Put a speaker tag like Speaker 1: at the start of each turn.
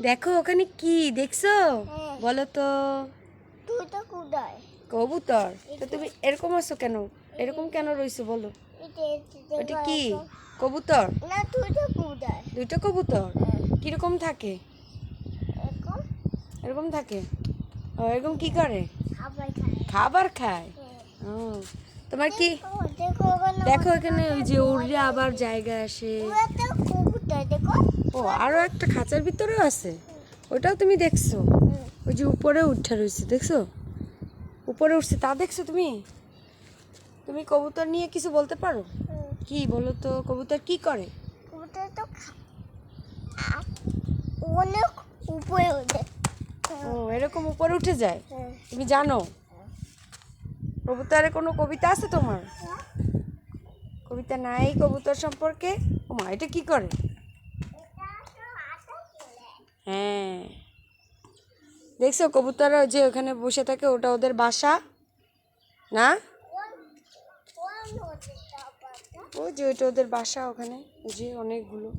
Speaker 1: দেখো ওখানে কি দেখছো? বলো তো। কবুতর। তো তুমি এরকম আছো কেন? এরকম কেন রইছো বলো? ওটা কি কবুতর?
Speaker 2: না,
Speaker 1: দুইটা কবুতর কিরকম থাকে? এরকম থাকে। ও এরকম কি করে? খাবার খায়। ও তোমার কি দেখো এখানে ওই যে উড়ে আবার জায়গা আসে। ও আরো একটা খাঁচার ভিতরেও আছে, ওটাও তুমি দেখছো? ওই যে উপরে উঠে রয়েছে দেখছো? উপরে উঠছে তা দেখছো তুমি? তুমি কবুতর নিয়ে কিছু বলতে পারো? কি বলো তো, কবুতর কি করে?
Speaker 2: অনেক উপরে ওঠে।
Speaker 1: ও এরকম উপরে উঠে যায়। তুমি জানো কবুতরের কোনো কবিতা আছে তোমার? কবিতা নাই কবুতর সম্পর্কে? ও মা, এটা কি করে? হ্যাঁ দেখছো কবুতর যে ওখানে বসে থাকে, ওটা ওদের বাসা না? ও যে ওটা ওদের বাসা, ওখানে যে অনেকগুলো।